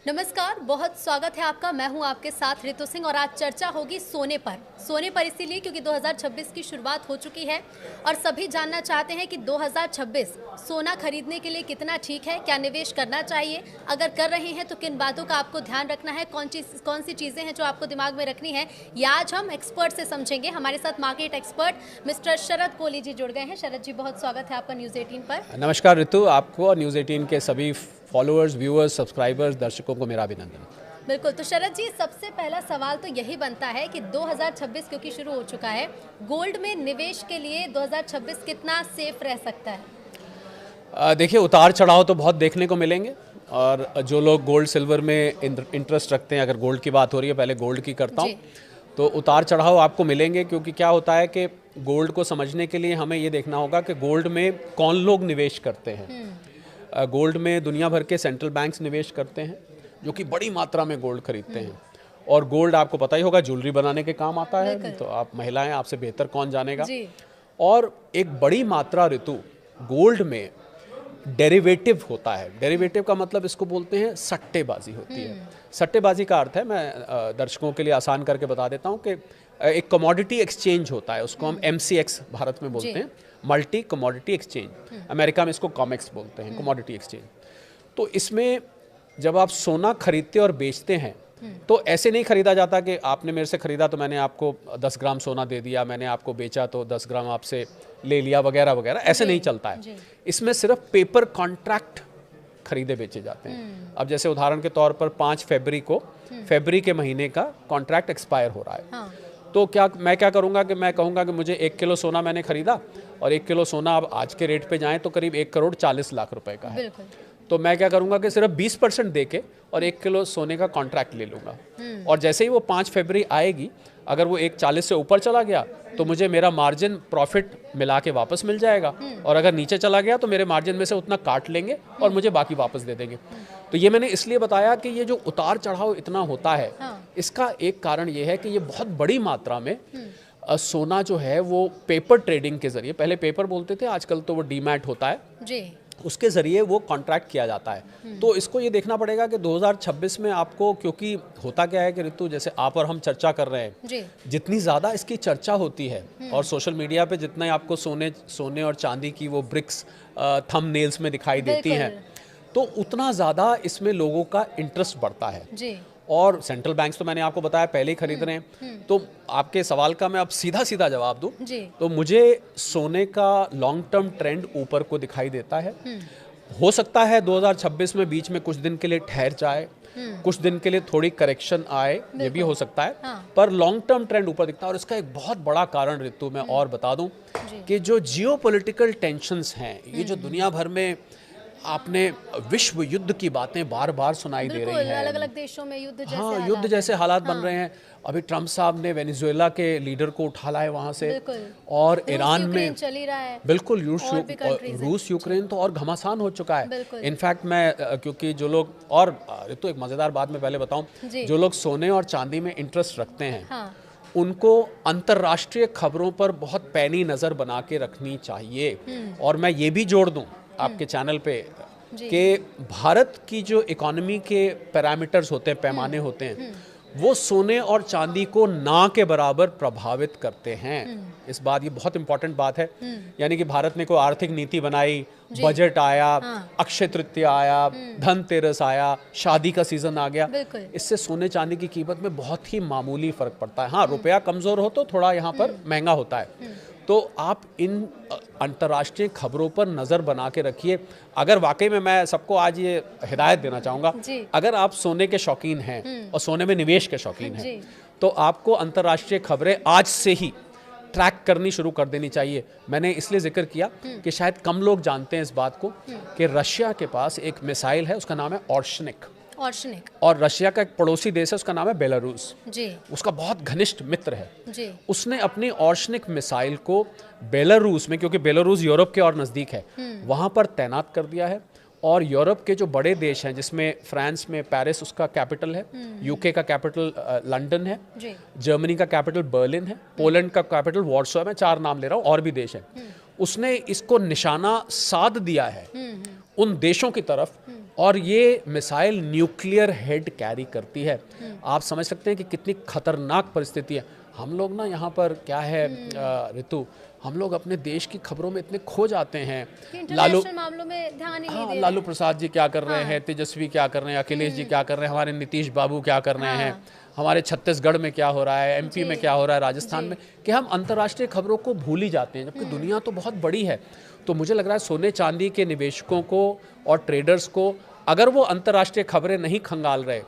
नमस्कार, बहुत स्वागत है आपका। मैं हूं आपके साथ ऋतु सिंह और आज चर्चा होगी सोने पर इसीलिए क्योंकि 2026 की शुरुआत हो चुकी है और सभी जानना चाहते हैं कि 2026 सोना खरीदने के लिए कितना ठीक है, क्या निवेश करना चाहिए, अगर कर रहे हैं तो किन बातों का आपको ध्यान रखना है, कौन सी चीज़ें हैं जो आपको दिमाग में रखनी है, ये आज हम एक्सपर्ट से समझेंगे। हमारे साथ मार्केट एक्सपर्ट मिस्टर शरद कोहली जी जुड़ गए हैं। शरद जी, बहुत स्वागत है आपका न्यूज़ 18 पर। नमस्कार ऋतु, आपको और न्यूज़ 18 के सभी फॉलोअर्स, व्यूअर्स, सब्सक्राइबर्स, दर्शकों को मेरा अभिनंदन। बिल्कुल, तो शरद जी, सबसे पहला सवाल तो यही बनता है कि 2026 क्योंकि शुरू हो चुका है, गोल्ड में निवेश के लिए 2026 कितना सेफ रह सकता है? देखिए, उतार चढ़ाव तो बहुत देखने को मिलेंगे और जो लोग गोल्ड सिल्वर में इंटरेस्ट रखते हैं, अगर गोल्ड की बात हो रही है, पहले गोल्ड की करता हूँ, तो उतार चढ़ाव आपको मिलेंगे। क्योंकि क्या होता है कि गोल्ड को समझने के लिए हमें ये देखना होगा कि गोल्ड में कौन लोग निवेश करते हैं। गोल्ड में दुनिया भर के सेंट्रल बैंक्स निवेश करते हैं जो कि बड़ी मात्रा में गोल्ड खरीदते हैं। और गोल्ड आपको पता ही होगा ज्वेलरी बनाने के काम आता है, तो आप महिलाएं, आपसे बेहतर कौन जानेगा। और एक बड़ी मात्रा ऋतु गोल्ड में डेरिवेटिव होता है। डेरिवेटिव का मतलब इसको बोलते हैं सट्टेबाजी होती है। सट्टेबाजी का अर्थ है, मैं दर्शकों के लिए आसान करके बता देता हूँ कि एक कमोडिटी एक्सचेंज होता है, उसको हम MCX भारत में बोलते हैं, मल्टी कमोडिटी एक्सचेंज। अमेरिका में इसको कॉमेक्स बोलते हैं, कमोडिटी एक्सचेंज। तो इसमें जब आप सोना खरीदते और बेचते हैं तो ऐसे नहीं खरीदा जाता कि आपने मेरे से खरीदा तो मैंने आपको 10 ग्राम सोना दे दिया, मैंने आपको बेचा तो 10 ग्राम आपसे ले लिया, वगैरह वगैरह। ऐसे नहीं चलता है। इसमें सिर्फ पेपर कॉन्ट्रैक्ट खरीदे बेचे जाते हैं। अब जैसे उदाहरण के तौर पर 5 फरवरी को फरवरी के महीने का कॉन्ट्रैक्ट एक्सपायर हो रहा है। तो मैं क्या करूंगा कि मैं कहूंगा कि मुझे 1 किलो सोना मैंने खरीदा और 1 किलो सोना अब आज के रेट पे जाएं तो करीब 1 करोड़ 40 लाख रुपए का है। तो मैं क्या करूंगा कि सिर्फ 20% दे के और 1 किलो सोने का कॉन्ट्रैक्ट ले लूंगा। और जैसे ही वो 5 फरवरी आएगी, अगर वो 1.40 से ऊपर चला गया तो मुझे मेरा मार्जिन प्रॉफिट मिला के वापस मिल जाएगा, और अगर नीचे चला गया तो मेरे मार्जिन में से उतना काट लेंगे और मुझे बाकी वापस दे देंगे। तो ये मैंने इसलिए बताया कि ये जो उतार चढ़ाव इतना होता है, इसका एक कारण ये है कि ये बहुत बड़ी मात्रा में सोना जो है वो पेपर ट्रेडिंग के जरिए, पहले पेपर बोलते थे, आजकल तो वो डीमैट होता है, उसके ज़रिए वो कॉन्ट्रैक्ट किया जाता है। तो इसको ये देखना पड़ेगा कि 2026 में आपको, क्योंकि होता क्या है कि ऋतु, जैसे आप और हम चर्चा कर रहे हैं, जितनी ज़्यादा इसकी चर्चा होती है और सोशल मीडिया पे जितना आपको सोने और चांदी की वो ब्रिक्स थंबनेल्स में दिखाई देती हैं, तो उतना ज़्यादा इसमें लोगों का इंटरेस्ट बढ़ता है। और सेंट्रल बैंक्स तो मैंने आपको बताया पहले ही खरीद रहे हैं। तो आपके सवाल का मैं अब सीधा जवाब दूं तो मुझे सोने का लॉन्ग टर्म ट्रेंड ऊपर को दिखाई देता है। हो सकता है 2026 में बीच में कुछ दिन के लिए ठहर जाए, कुछ दिन के लिए थोड़ी करेक्शन आए, ये भी हो सकता है, पर लॉन्ग टर्म ट्रेंड ऊपर दिखता है। और इसका एक बहुत बड़ा कारण ऋतु मैं और बता दूं कि जो जियोपॉलिटिकल टेंशंस हैं, ये जो दुनिया भर में आपने विश्व युद्ध की बातें बार बार सुनाई दे रही हैं, अलग-अलग देशों में युद्ध जैसे युद्ध जैसे हालात बन रहे हैं। अभी ट्रम्प साहब ने वेनेजुएला के लीडर को उठा लाया वहां से, और ईरान में चल ही रहा है। बिल्कुल, रूस यूक्रेन तो और घमासान हो चुका है। इनफैक्ट मैं क्योंकि जो लोग, और तो एक मजेदार बात मैं पहले बताऊं, जो लोग सोने और चांदी में इंटरेस्ट रखते हैं, उनको अंतर्राष्ट्रीय खबरों पर बहुत पैनी नजर बना के रखनी चाहिए। और मैं ये भी जोड़ दूं आपके चैनल पे कि भारत की जो इकोनॉमी के पैरामीटर्स होते हैं, पैमाने होते हैं, वो सोने और चांदी को ना के बराबर प्रभावित करते हैं। इस बात, ये बहुत इंपॉर्टेंट बात है। यानी कि भारत ने कोई आर्थिक नीति बनाई, बजट आया, अक्षय तृतीया आया, धनतेरस आया, शादी का सीजन आ गया, इससे सोने चांदी की कीमत में बहुत ही मामूली फर्क पड़ता है। हाँ, रुपया कमजोर हो तो थोड़ा यहाँ पर महंगा होता है। तो आप इन अंतर्राष्ट्रीय खबरों पर नज़र बना के रखिए। अगर वाकई में, मैं सबको आज ये हिदायत देना चाहूँगा, अगर आप सोने के शौकीन हैं और सोने में निवेश के शौकीन हैं, तो आपको अंतर्राष्ट्रीय खबरें आज से ही ट्रैक करनी शुरू कर देनी चाहिए। मैंने इसलिए जिक्र किया कि शायद कम लोग जानते हैं इस बात को कि रशिया के पास एक मिसाइल है, उसका नाम है ऑर्शनिक। और रशिया का एक पड़ोसी देश है, उसका नाम है बेलारूस, उसका बहुत घनिष्ठ मित्र है। उसने अपनी ऑर्शनिक मिसाइल को बेलारूस में, क्योंकि बेलारूस यूरोप के और नज़दीक है, वहाँ पर तैनात कर दिया है। और यूरोप के जो बड़े देश हैं, जिसमें फ्रांस में पेरिस उसका कैपिटल है, यूके का कैपिटल लंदन है, जर्मनी का कैपिटल बर्लिन है, पोलैंड का कैपिटल वॉर्सो है, मैं 4 नाम ले रहा हूँ, और भी देश हैं, उसने इसको निशाना साध दिया है उन देशों की तरफ और ये मिसाइल न्यूक्लियर हेड कैरी करती है। आप समझ सकते हैं कि कितनी खतरनाक परिस्थिति है। हम लोग ना यहाँ पर क्या है ऋतु, हम लोग अपने देश की खबरों में इतने खो जाते हैं। मामलों में ध्यान ही नहीं दे लालू प्रसाद जी क्या कर रहे हैं, तेजस्वी क्या कर रहे हैं, अखिलेश जी क्या कर रहे हैं, हमारे नीतीश बाबू क्या कर रहे हैं, हमारे छत्तीसगढ़ में क्या हो रहा है, एमपी में क्या हो रहा है, राजस्थान में, कि हम अंतर्राष्ट्रीय खबरों को भूल ही जाते हैं, जबकि दुनिया तो बहुत बड़ी है। तो मुझे लग रहा है सोने चांदी के निवेशकों को और ट्रेडर्स को अगर वो अंतर्राष्ट्रीय खबरें नहीं खंगाल रहे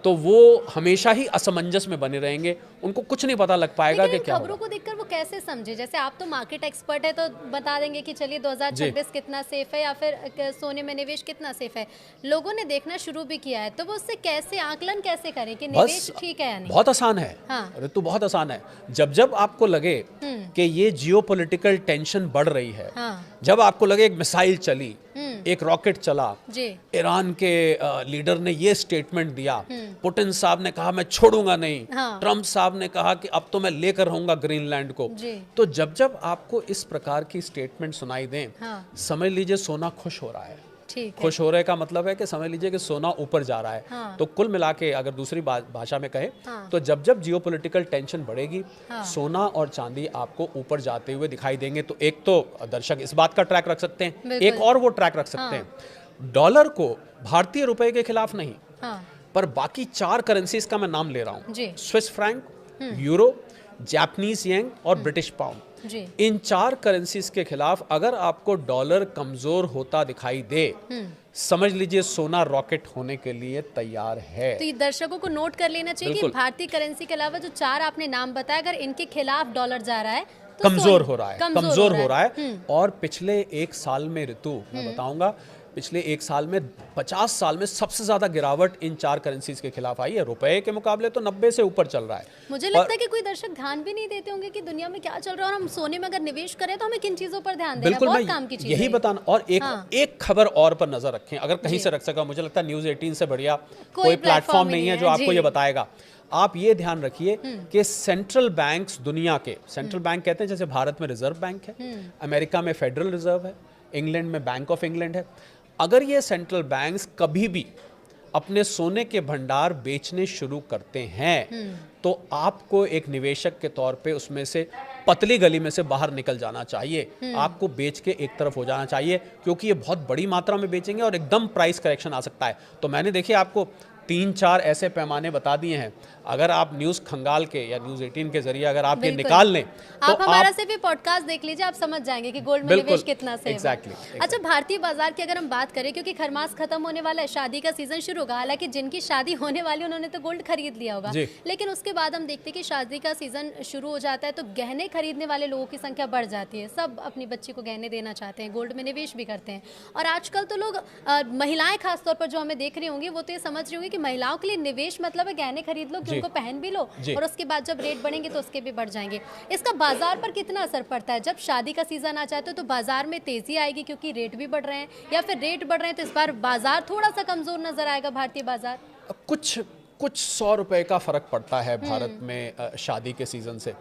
तो वो हमेशा ही असमंजस में बने रहेंगे, उनको कुछ नहीं पता लग पाएगा कि क्या खबरों को देखकर वो कैसे समझे। जैसे आप तो मार्केट एक्सपर्ट है तो बता देंगे कि चलिए 2026 कितना सेफ है या फिर सोने में निवेश कितना सेफ है। लोगों ने देखना शुरू भी किया है तो वो उससे कैसे आकलन कैसे करें कि निवेश ठीक है या नहीं? बहुत आसान है ऋतु, बहुत आसान है। जब जब आपको लगे कि ये जियोपॉलिटिकल टेंशन बढ़ रही है, जब आपको लगे एक मिसाइल चली, एक रॉकेट चला, ईरान के लीडर ने ये स्टेटमेंट दिया, पुतिन साहब ने कहा मैं छोड़ूंगा नहीं, ट्रम्प साहब ने कहा कि अब तो मैं लेकर रहूंगा ग्रीनलैंड को, तो जब जब आपको इस प्रकार की स्टेटमेंट सुनाई दें, समझ लीजिए सोना खुश हो रहा है। खुश हो रहे का मतलब है कि समझ लीजिए कि सोना ऊपर जा रहा है। तो कुल मिला के अगर दूसरी भाषा में कहें तो जब जब जियोपॉलिटिकल टेंशन बढ़ेगी, सोना और चांदी आपको ऊपर जाते हुए दिखाई देंगे। तो एक तो दर्शक इस बात का ट्रैक रख सकते हैं, एक और वो ट्रैक रख सकते हैं, डॉलर को भारतीय रुपए के खिलाफ नहीं, पर बाकी 4 करेंसीज का मैं नाम ले रहा हूँ, Swiss franc, euro, Japanese yen और ब्रिटिश पाउंड। इन 4 करेंसीज के खिलाफ अगर आपको डॉलर कमजोर होता दिखाई दे, समझ लीजिए सोना रॉकेट होने के लिए तैयार है। तो ये दर्शकों को नोट कर लेना चाहिए कि भारतीय करेंसी के अलावा जो 4 आपने नाम बताया, अगर इनके खिलाफ डॉलर जा रहा है तो कमजोर हो रहा है। और पिछले 1 साल में ऋतु मैं बताऊंगा, पिछले 1 साल में 50 साल में सबसे ज्यादा गिरावट इन 4 करेंसीज के खिलाफ आई है। रुपए के मुकाबले तो 90 से ऊपर चल रहा है। मुझे लगता है कि कोई दर्शक ध्यान भी नहीं देते होंगे कि दुनिया में क्या चल रहा है, और हम सोने में अगर निवेश करें तो हमें किन चीजों पर ध्यान देना है। बहुत काम की चीज यही बताना। और एक खबर और पर नजर रखें, अगर कहीं से रख सका, मुझे लगता है न्यूज़ 18 से बढ़िया कोई प्लेटफॉर्म नहीं है जो आपको ये बताएगा। आप ये ध्यान रखिए कि सेंट्रल बैंक्स दुनिया के, सेंट्रल बैंक कहते हैं जैसे भारत में रिजर्व बैंक है, अमेरिका में फेडरल रिजर्व है, इंग्लैंड में बैंक ऑफ इंग्लैंड है, अगर ये सेंट्रल बैंक्स कभी भी अपने सोने के भंडार बेचने शुरू करते हैं तो आपको एक निवेशक के तौर पे उसमें से पतली गली में से बाहर निकल जाना चाहिए। आपको बेच के एक तरफ हो जाना चाहिए, क्योंकि ये बहुत बड़ी मात्रा में बेचेंगे और एकदम प्राइस करेक्शन आ सकता है। तो मैंने देखिए आपको 3-4 ऐसे पैमाने बता दिए हैं। अगर आप न्यूज़ खंगाल के या न्यूज़ 18 के जरिए अगर आप ये निकाल लें तो आप हमारा सिर्फ भी पॉडकास्ट देख लीजिए, आप समझ जाएंगे कि गोल्ड में निवेश कितना सेफ है। अच्छा, भारतीय बाजार की अगर हम बात करें, क्योंकि खरमास खत्म होने वाला है, शादी का सीजन शुरू होगा। हालांकि जिनकी शादी होने वाली उन्होंने तो गोल्ड खरीद लिया होगा, लेकिन उसके बाद हम देखते हैं कि शादी का सीजन शुरू हो जाता है तो गहने खरीदने वाले लोगों की संख्या बढ़ जाती है। सब अपनी बच्ची को गहने देना चाहते हैं, गोल्ड में निवेश भी करते हैं। और आजकल तो लोग, महिलाएं खासतौर पर जो हमें देख रही होंगी, वो तो ये समझ रही होंगी कि महिलाओं के लिए निवेश मतलब है गहने खरीद लो कि उनको पहन भी लो, और उसके बाद जब रेट बढ़ेंगे तो उसके भी बढ़ जाएंगे। इसका बाजार पर कितना असर पड़ता है? जब शादी का सीजन आ जाता है तो बाजार में तेजी आएगी क्योंकि रेट भी बढ़ रहे हैं, या फिर रेट बढ़ रहे हैं तो इस बार बाजार थोड़ा सा कमजोर नजर आएगा, भारतीय बाजार? कुछ 100 रुपए का फर्क पड़ता है भारत में शादी के सीजन से।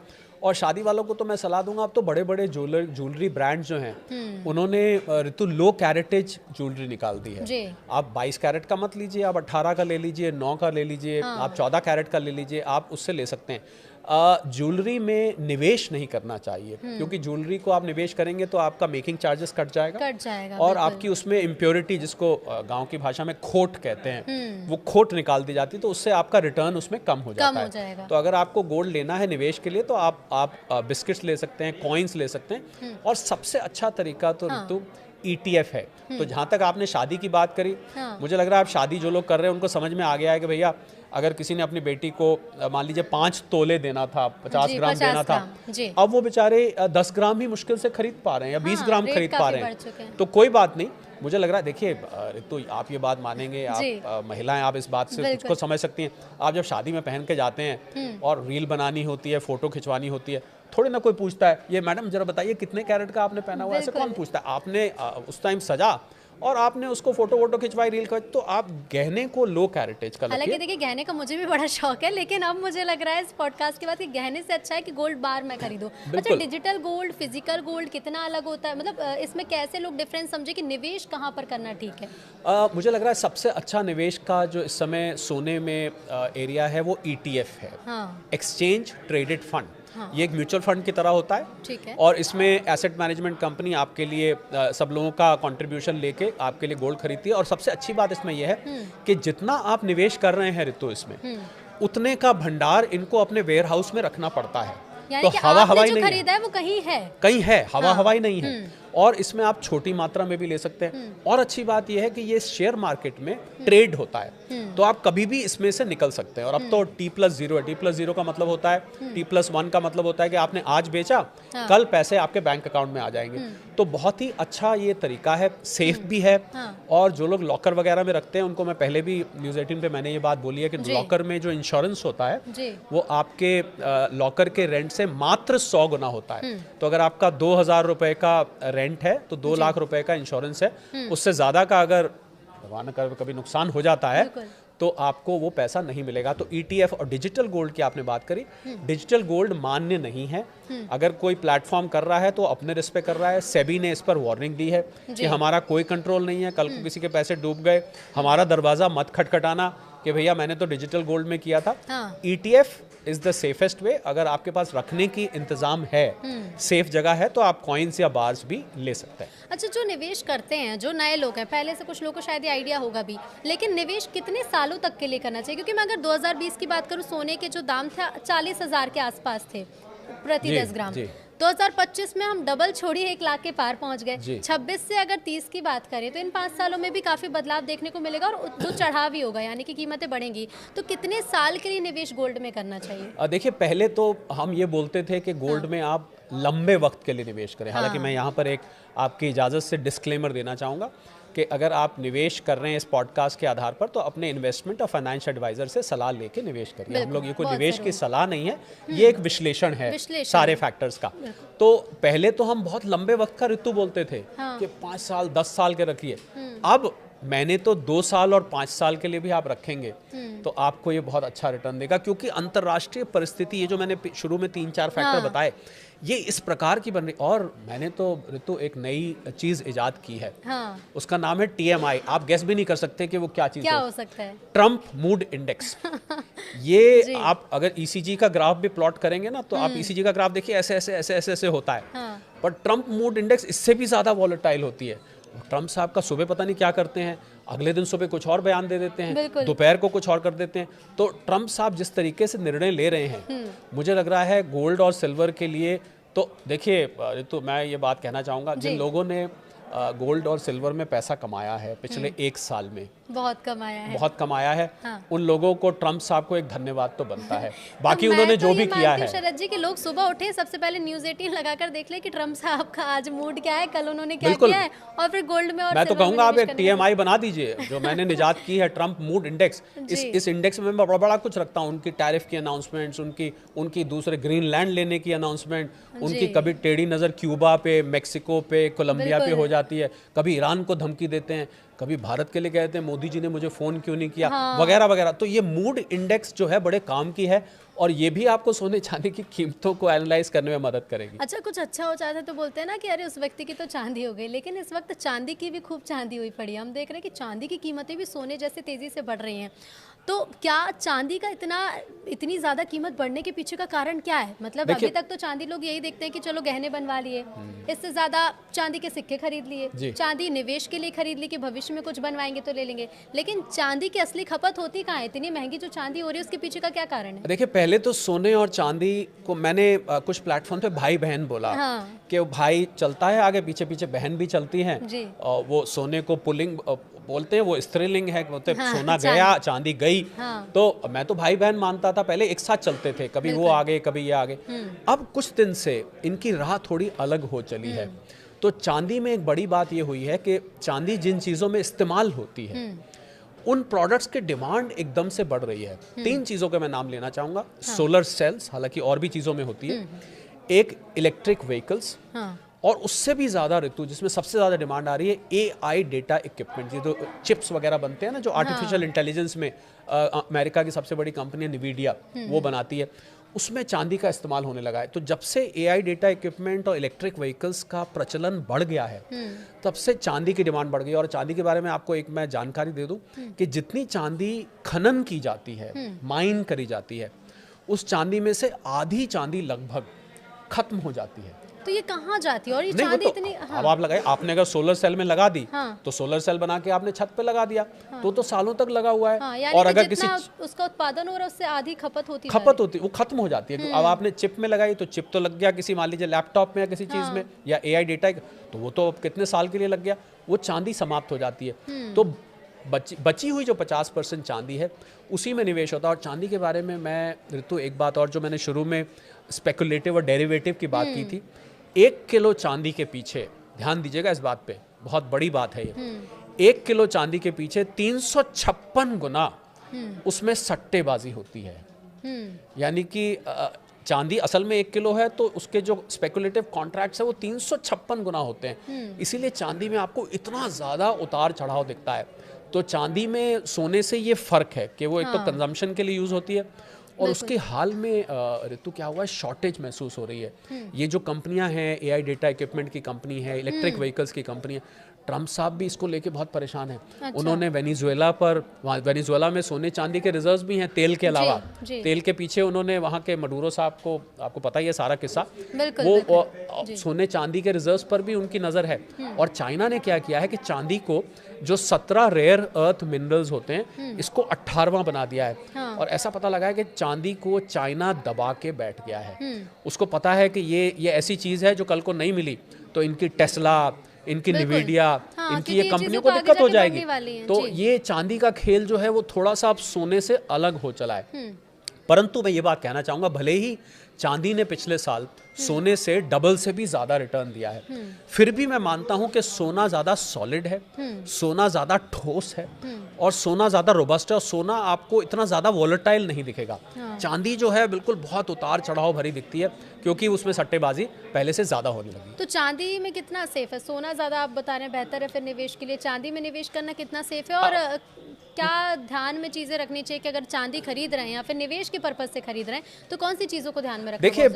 और शादी वालों को तो मैं सलाह दूंगा, अब तो बड़े बड़े ज्वेलरी ब्रांड जो हैं उन्होंने ऋतु लो कैरेटेज ज्वेलरी निकाल दी है। आप 22 कैरेट का मत लीजिए, आप 18 का ले लीजिए, 9 का ले लीजिए, आप 14 कैरेट का ले लीजिए, आप उससे ले सकते हैं। ज्वेलरी में निवेश नहीं करना चाहिए, क्योंकि ज्वेलरी को आप निवेश करेंगे तो आपका मेकिंग चार्जेस कट जाएगा और आपकी उसमें इम्प्योरिटी, जिसको गांव की भाषा में खोट कहते हैं, वो खोट निकाल दी जाती है, तो उससे आपका रिटर्न उसमें कम हो जाता है। तो अगर आपको गोल्ड लेना है निवेश के लिए तो आप बिस्किट्स ले सकते हैं, कॉइन्स ले सकते हैं, और सबसे अच्छा तरीका तो ऋतु ETF है। तो जहाँ तक आपने शादी की बात करी, मुझे लग रहा है आप शादी जो लोग कर रहे हैं उनको समझ में आ गया है कि भैया अगर किसी ने अपनी बेटी को मान लीजिए 5 तोले देना था, 50 ग्राम देना था, अब वो बेचारे 10 ग्राम ही मुश्किल से खरीद पा रहे हैं या 20 ग्राम खरीद पा रहे हैं। तो कोई बात नहीं, मुझे लग रहा है, देखिए तो आप ये बात मानेंगे, आप महिलाएं, आप इस बात से कुछ समझ सकती हैं। आप जब शादी में पहन के जाते हैं और रील बनानी होती है, फोटो खिंचवानी होती है, थोड़ी ना कोई पूछता है ये मैडम जरा बताइए कितने कैरेट का आपने पहना हुआ, ऐसे कौन पूछता है? आपने उस टाइम सजा और आपने उसको फोटो वोटो खिंचवाई, रील खिंचवाई, तो आप गहने को लो कैरेटेज का हालांकि लगे। देखिए गहने का मुझे भी बड़ा शौक है, लेकिन अब मुझे लग रहा है इस पॉडकास्ट के बाद कि गहने से अच्छा है कि गोल्ड बार मैं खरीदूं। अच्छा, डिजिटल गोल्ड, फिजिकल गोल्ड कितना अलग होता है, मतलब इसमें कैसे लोग डिफरेंस समझे कि निवेश कहाँ पर करना ठीक है? मुझे लग रहा है सबसे अच्छा निवेश का जो इस समय सोने में एरिया है वो ETF है, एक्सचेंज ट्रेडेड फंड। ये एक म्यूचुअल फंड की तरह होता है, ठीक है। और इसमें एसेट मैनेजमेंट कंपनी आपके लिए सब लोगों का कंट्रीब्यूशन लेके आपके लिए गोल्ड खरीदती है। और सबसे अच्छी बात इसमें यह है कि जितना आप निवेश कर रहे हैं ऋतु इसमें, उतने का भंडार इनको अपने वेयर हाउस में रखना पड़ता है। यानी कि आपने जो खरीदा है वो कहीं है हवा हवाई नहीं है। और इसमें आप छोटी मात्रा में भी ले सकते हैं। और अच्छी बात यह है कि ये शेयर मार्केट में ट्रेड होता है, तो आप कभी भी इसमें से निकल सकते हैं। और अब तो T+0 है। T+0 का मतलब होता है, T+1 का मतलब होता है कि आपने आज बेचा, कल पैसे आपके बैंक अकाउंट में आ जाएंगे। तो बहुत ही अच्छा ये तरीका है, सेफ भी है। और जो लोग लॉकर वगैरह में रखते हैं, उनको मैं पहले भी न्यूज़ 18 पे मैंने ये बात बोली है कि लॉकर में जो इंश्योरेंस होता है वो आपके लॉकर के रेंट से मात्र 100 गुना होता है। तो अगर आपका 2000 रुपए का रेंट है तो 2 लाख रुपए का इंश्योरेंस है। उससे ज्यादा का अगर भगवान न करे कभी नुकसान हो जाता है तो आपको वो पैसा नहीं मिलेगा। तो ETF और डिजिटल गोल्ड की आपने बात करी, डिजिटल गोल्ड मान्य नहीं है। अगर कोई प्लेटफॉर्म कर रहा है तो अपने रिस्क पे कर रहा है। सेबी ने इस पर वार्निंग दी है कि हमारा कोई कंट्रोल नहीं है, कल को किसी के पैसे डूब गए, हमारा दरवाजा मत खटखटाना कि भैया मैंने तो डिजिटल गोल्ड में किया था। ETF is the safest way. अगर आपके पास रखने की इंतजाम है, सेफ जगह है, तो आप कॉइन्स या बार्स भी ले सकते हैं। अच्छा, जो निवेश करते हैं, जो नए लोग हैं, पहले से कुछ लोगों को शायद ये आइडिया होगा भी, लेकिन निवेश कितने सालों तक के लिए करना चाहिए? क्योंकि मैं अगर 2020 की बात करूं, सोने के जो दाम थे 40,000 के आसपास थे प्रति 10 ग्राम। 2025 में हम डबल छोड़िए 1 लाख के पार पहुंच गए। 26 से अगर 30 की बात करें तो इन 5 सालों में भी काफी बदलाव देखने को मिलेगा और जो चढ़ाव भी होगा, यानी कि कीमतें बढ़ेंगी। तो कितने साल के लिए निवेश गोल्ड में करना चाहिए? देखिए, पहले तो हम ये बोलते थे कि गोल्ड में आप लंबे वक्त के लिए निवेश करें। हालांकि मैं यहाँ पर एक आपकी इजाज़त से डिस्क्लेमर देना चाहूँगा कि अगर आप निवेश कर रहे हैं इस पॉडकास्ट के आधार पर, तो अपने इन्वेस्टमेंट और फाइनेंशियल एडवाइजर से सलाह लेके निवेश करिए। हम लोग ये कोई निवेश की सलाह नहीं है, ये एक विश्लेषण है सारे फैक्टर्स का। तो पहले तो हम बहुत लंबे वक्त का ऋतु बोलते थे कि 5 साल 10 साल के रखिए। अब मैंने तो 2 साल और 5 साल के लिए भी आप रखेंगे तो आपको ये बहुत अच्छा रिटर्न देगा, क्योंकि अंतर्राष्ट्रीय परिस्थिति, ये जो मैंने शुरू में 3-4 फैक्टर बताए, ये इस प्रकार की बन रही। और मैंने तो ऋतु एक नई चीज इजाद की है, उसका नाम है TMI। आप गेस भी नहीं कर सकते कि वो क्या चीज हो सकता है। Trump mood index. ये आप अगर ECG का ग्राफ भी प्लॉट करेंगे ना, तो आप ECG का ग्राफ देखिए, ऐसे ऐसे ऐसे ऐसे ऐसे होता है। पर ट्रम्प मूड इंडेक्स इससे भी ज्यादा वॉलेटाइल होती है। ट्रम्प साहब का सुबह पता नहीं क्या करते हैं, अगले दिन सुबह कुछ और बयान दे देते हैं, दोपहर को कुछ और कर देते हैं। तो ट्रम्प साहब जिस तरीके से निर्णय ले रहे हैं, मुझे लग रहा है गोल्ड और सिल्वर के लिए। तो देखिए, तो मैं ये बात कहना चाहूँगा, जिन लोगों ने गोल्ड और सिल्वर में पैसा कमाया है पिछले 1 साल में, बहुत कमाया है, उन लोगों को ट्रम्प साहब को एक धन्यवाद तो बनता है। बाकी उन्होंने जो भी किया है, शरद जी, कि लोग सुबह उठे सबसे पहले न्यूज़ 18 लगाकर देख ले कि ट्रम्प साहब का आज मूड क्या है, कल उन्होंने क्या किया है, और फिर गोल्ड में। और मैं तो कहूंगा आप एक TMI बना दीजिए, जो मैंने निजात की है, ट्रम्प मूड इंडेक्स। इस इंडेक्स में मैं बड़ा कुछ रखता हूँ, उनकी टैरिफ की अनाउंसमेंट्स, उनकी दूसरे ग्रीनलैंड लेने की अनाउंसमेंट, उनकी कभी टेढ़ी नजर क्यूबा पे, मेक्सिको पे, कोलंबिया पे हो जाती है, कभी ईरान को धमकी देते हैं, कभी भारत के लिए कहते हैं मोदी जी ने मुझे फोन क्यों नहीं किया, वगैरह वगैरह। तो ये मूड इंडेक्स जो है बड़े काम की है, और ये भी आपको सोने चांदी की कीमतों को एनालाइज करने में मदद करेगी। अच्छा, कुछ अच्छा हो जाता है तो बोलते हैं ना कि अरे उस व्यक्ति की तो चांदी हो गई, लेकिन इस वक्त चांदी की भी खूब चांदी हुई पड़ी है। हम देख रहे हैं कि चांदी की कीमतें भी सोने जैसे तेजी से बढ़ रही हैं। तो क्या चांदी का इतनी ज्यादा कीमत बढ़ने के पीछे का कारण क्या है? मतलब अभी तक तो चांदी लोग यही देखते हैं कि चलो गहने बनवा लिए, इससे ज्यादा चांदी के सिक्के खरीद लिए, चांदी निवेश के लिए खरीद ली कि भविष्य में कुछ बनवाएंगे तो ले लेंगे, लेकिन चांदी की असली खपत होती कहाँ है? इतनी महंगी जो चांदी हो रही है उसके पीछे का क्या कारण है? देखिए, पहले तो सोने और चांदी को मैंने कुछ प्लेटफॉर्म पे भाई बहन बोला, कि भाई चलता है आगे, पीछे पीछे बहन भी चलती है, और वो सोने को पुलिंग बोलते हैं, वो स्त्रीलिंग है, बोलते सोना गया चांदी गई। तो मैं तो भाई बहन मानता था, पहले एक साथ चलते थे, कभी वो आगे कभी ये आगे। अब कुछ दिन से इनकी राह थोड़ी अलग हो चली है। तो चांदी में एक बड़ी बात ये हुई है कि चांदी जिन चीज़ों में इस्तेमाल होती है, उन प्रोडक्ट्स की डिमांड एकदम से बढ़ रही है। 3 चीज़ों के मैं नाम लेना चाहूँगा। सोलर सेल्स, हालांकि और भी चीज़ों में होती है, एक इलेक्ट्रिक व्हीकल्स, और उससे भी ज़्यादा ऋतु जिसमें सबसे ज़्यादा डिमांड आ रही है AI डेटा इक्विपमेंट, ये जो चिप्स वगैरह बनते हैं ना, जो आर्टिफिशियल इंटेलिजेंस में अमेरिका की सबसे बड़ी कंपनी NVIDIA वो बनाती है, उसमें चांदी का इस्तेमाल होने लगा है। तो जब से AI डेटा इक्विपमेंट और इलेक्ट्रिक व्हीकल्स का प्रचलन बढ़ गया है, तब से चांदी की डिमांड बढ़ गई। और चांदी के बारे में आपको एक मैं जानकारी दे दूं कि जितनी चांदी खनन की जाती है, माइन करी जाती है, उस चांदी में से आधी चांदी लगभग खत्म हो जाती है। तो ये कहाँ जाती है और ये नहीं, वो चांदी तो इतनी? हाँ। अब आप लगाए, आपने अगर सोलर सेल में लगा दी, हाँ। तो सोलर सेल बना के आपने छत पे लगा दिया, तो सालों तक लगा हुआ है। हाँ, यानी और कि अगर जितना किसी उसका उत्पादन हो रहा है उससे आधी खपत होती वो खत्म हो जाती है। अब आपने चिप में लगाई, तो चिप तो लग गया किसी, मान लीजिए लैपटॉप में या किसी चीज में, या AI डेटा, तो वो तो कितने साल के लिए लग गया, वो चांदी समाप्त हो जाती है। तो बची हुई जो 50% चांदी है, उसी में निवेश होता है। और चांदी के बारे में मैं ऋतु एक बात और, जो मैंने शुरू में स्पेकुलेटिव और डेरिवेटिव की बात की थी, 1 किलो चांदी के पीछे, ध्यान दीजिएगा इस बात पे, बहुत बड़ी बात है ये, 1 किलो चांदी के पीछे 356 गुना उसमें सट्टेबाजी होती है। यानी कि चांदी असल में 1 किलो है, तो उसके जो स्पेकुलेटिव कॉन्ट्रैक्ट्स है वो 356 गुना होते हैं। इसीलिए चांदी में आपको इतना ज़्यादा उतार चढ़ाव दिखता है। तो चांदी में सोने से ये फ़र्क है कि वो एक तो कंजम्पशन के लिए यूज़ होती है, और उसके हाल में ऋतु क्या हुआ है, शॉर्टेज महसूस हो रही है। ये जो कंपनियां हैं, AI डेटा इक्विपमेंट की कंपनी है, इलेक्ट्रिक व्हीकल्स की कंपनी है, ट्रम्प साहब भी इसको लेके बहुत परेशान है। अच्छा। उन्होंने वेनेजुएला में सोने चांदी के रिजर्व्स भी हैं, तेल के अलावा। तेल के पीछे उन्होंने वहाँ के मडूरो साहब को, आपको पता ही है सारा किस्सा, वो सोने चांदी के रिजर्व्स पर भी उनकी नज़र है। और चाइना ने क्या किया है कि चांदी को, जो 17 रेयर अर्थ मिनरल्स होते हैं, इसको 18वां बना दिया है। हाँ। और ऐसा पता लगा है कि चांदी को चाइना दबा के बैठ गया है। उसको पता है कि ये ऐसी चीज़ है जो कल को नहीं मिली तो इनकी टेस्ला, इनकी NVIDIA, हाँ, इनकी ये कंपनियों को दिक्कत हो जाएगी। तो ये चांदी का खेल जो है वो थोड़ा सा अब सोने से अलग हो चला है। परंतु मैं ये बात कहना चाहूँगा, भले ही चांदी ने पिछले साल सोने से डबल से भी ज़्यादा रिटर्न दिया है, फिर भी मैं मानता हूँ कि सोना ज़्यादा सॉलिड है, सोना ज़्यादा ठोस है, और सोना ज़्यादा रोबस्ट है, और सोना आपको इतना ज़्यादा वॉलेटाइल नहीं दिखेगा। चांदी जो है बिल्कुल बहुत उतार चढ़ाव भरी दिखती है, क्योंकि उसमें सट्टेबाजी पहले से ज़्यादा होने लगी। तो चांदी में कितना सेफ है? सोना ज़्यादा आप बता रहे हैं बेहतर है फिर निवेश के लिए, चांदी में निवेश करना कितना सेफ है? और क्या ध्यान में चीज़ें रखनी चाहिए कि अगर चांदी खरीद रहे हैं या फिर निवेश के पर्पज से खरीद रहे हैं, तो कौन सी चीज़ों को ध्यान में रखना? देखिए,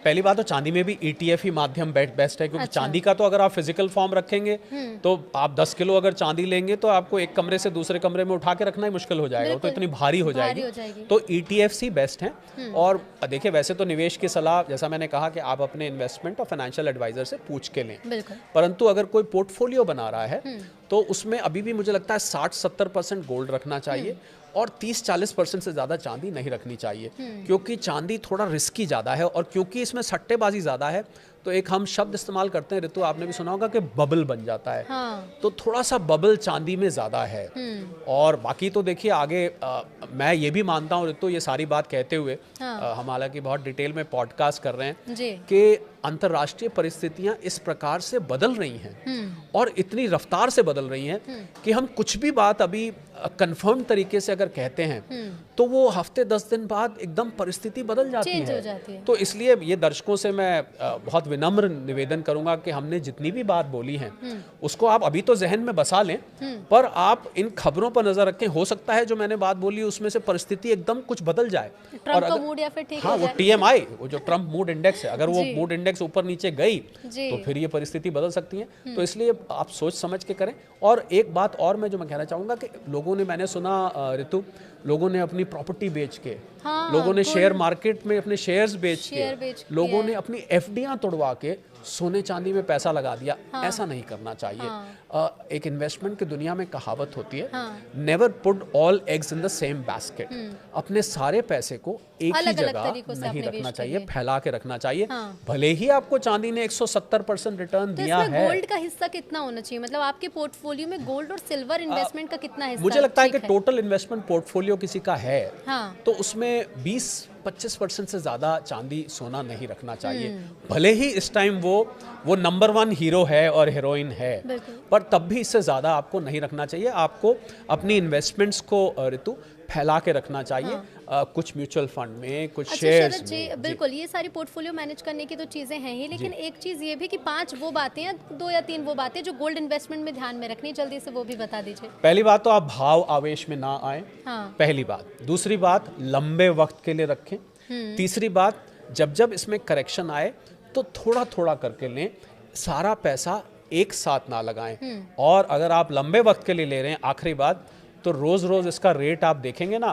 पहली बात तो चांदी में भी ETF ही माध्यम बेस्ट है, क्योंकि चांदी का तो अगर आप फिजिकल फॉर्म रखेंगे तो आप 10 किलो अगर चांदी लेंगे तो आपको एक कमरे से दूसरे कमरे में उठा के रखना ही मुश्किल हो जाएगा, तो इतनी भारी हो जाएगी। तो ETFs ही बेस्ट हैं। और देखिए, वैसे तो निवेश की सलाह, जैसा मैंने कहा, कि आप अपने इन्वेस्टमेंट और फाइनेंशियल एडवाइजर से पूछ के लें। परंतु अगर कोई पोर्टफोलियो बना रहा है तो उसमें अभी भी मुझे लगता है 60-70% गोल्ड रखना चाहिए, और 30-40% से ज़्यादा चांदी नहीं रखनी चाहिए, क्योंकि चांदी थोड़ा रिस्की ज़्यादा है, और क्योंकि इसमें सट्टेबाजी ज़्यादा है, तो एक हम शब्द इस्तेमाल करते हैं ऋतु, आपने भी सुना होगा, कि बबल बन जाता है। हाँ। तो थोड़ा सा बबल चांदी में ज़्यादा है। और बाकी तो देखिए आगे, मैं ये भी मानता हूँ ऋतु, ये सारी बात कहते हुए, हाँ। हम हालांकि बहुत डिटेल में पॉडकास्ट कर रहे हैं कि अंतर्राष्ट्रीय परिस्थितियां इस प्रकार से बदल रही हैं, और इतनी रफ्तार से बदल रही हैं कि हम कुछ भी बात अभी कंफर्म तरीके से अगर कहते हैं तो वो हफ्ते 10 दिन बाद एकदम परिस्थिति बदल जाती है। तो इसलिए ये दर्शकों से मैं बहुत विनम्र निवेदन करूंगा कि हमने जितनी भी बात बोली है उसको आप अभी तो जहन में बसा लें, पर आप इन खबरों पर नजर रखें। हो सकता है जो मैंने बात बोली उसमें से परिस्थिति एकदम कुछ बदल जाए, और अगर मूड या फिर ठीक हाँ, वो TMI, वो जो ट्रम्प मूड इंडेक्स है, अगर वो मूड इंडेक्स ऊपर नीचे गई तो फिर ये परिस्थिति बदल सकती है। तो इसलिए आप सोच समझ के करें। और एक बात और मैं जो मैं कहना चाहूंगा कि लोगों ने, मैंने सुना ऋतु, लोगों ने अपनी प्रॉपर्टी बेच के, लोगों ने शेयर मार्केट में अपने शेयर्स बेच के, लोगों ने अपनी FDयां तोड़वा के सोने चांदी में पैसा लगा दिया। ऐसा नहीं करना चाहिए। एक इन्वेस्टमेंट की दुनिया में कहावत होती है, never put all eggs in the same basket. अपने सारे पैसे को एक ही जगह नहीं रखना चाहिए, फैला के रखना चाहिए। भले ही आपको चांदी ने 170% रिटर्न दिया है। गोल्ड का हिस्सा कितना होना चाहिए? मतलब आपके पोर्टफोलियो में गोल्ड और सिल्वर इन्वेस्टमेंट का कितना हिस्सा? मुझे लगता है कि टोटल इन्वेस्टमेंट पोर्टफोलियो किसी का है तो उसमें 20-25% से ज़्यादा चांदी सोना नहीं रखना चाहिए। भले ही इस टाइम वो नंबर 1 हीरो है और हीरोइन है, पर तब भी इससे ज़्यादा आपको नहीं रखना चाहिए। आपको अपनी इन्वेस्टमेंट्स को ऋतु फैला के रखना चाहिए। कुछ म्यूचुअल फंड में, कुछ अच्छा शेयर्स शरद जी, में। बिल्कुल ये सारी पोर्टफोलियो मैनेज करने की तो चीज़ें हैं ही, लेकिन एक चीज़ ये भी कि 5 वो बातें हैं, 2 या 3 वो बातें जो गोल्ड इन्वेस्टमेंट में ध्यान में रखनी, जल्दी से वो भी बता दीजिए। पहली बात तो आप भाव आवेश में ना आए, हाँ। पहली बात। दूसरी बात, लंबे वक्त के लिए रखें। तीसरी बात, जब जब इसमें करेक्शन आए तो थोड़ा थोड़ा करके लें, सारा पैसा एक साथ ना लगाएं। और अगर आप लंबे वक्त के लिए ले रहे हैं, आखिरी बात, तो रोज रोज इसका रेट आप देखेंगे ना,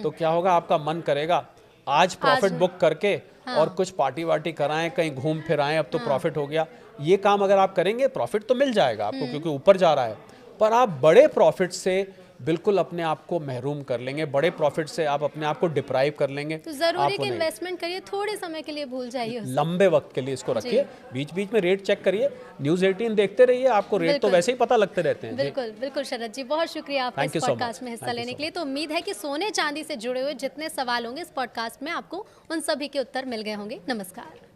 तो क्या होगा, आपका मन करेगा आज प्रॉफिट बुक करके और कुछ पार्टी वार्टी कराएं, कहीं घूम फिर आएं, अब तो प्रॉफिट हो गया। ये काम अगर आप करेंगे, प्रॉफिट तो मिल जाएगा आपको क्योंकि ऊपर जा रहा है, पर आप बड़े प्रॉफिट से बिल्कुल अपने आप को महरूम कर लेंगे, बड़े प्रॉफिट से आप अपने आप को डिप्राइव कर लेंगे। तो जरूरी है कि इन्वेस्टमेंट करिए, थोड़े समय के लिए भूल जाइए उसे। लंबे वक्त के लिए इसको रखिए, बीच बीच में रेट चेक करिए, न्यूज़ 18 देखते रहिए, आपको रेट तो वैसे ही पता लगते रहते हैं। बिल्कुल बिल्कुल शरद जी, बहुत शुक्रिया आपका इस पॉडकास्ट में हिस्सा लेने के लिए। तो उम्मीद है कि सोने चांदी से जुड़े हुए जितने सवाल होंगे इस पॉडकास्ट में आपको उन सभी के उत्तर मिल गए होंगे। नमस्कार।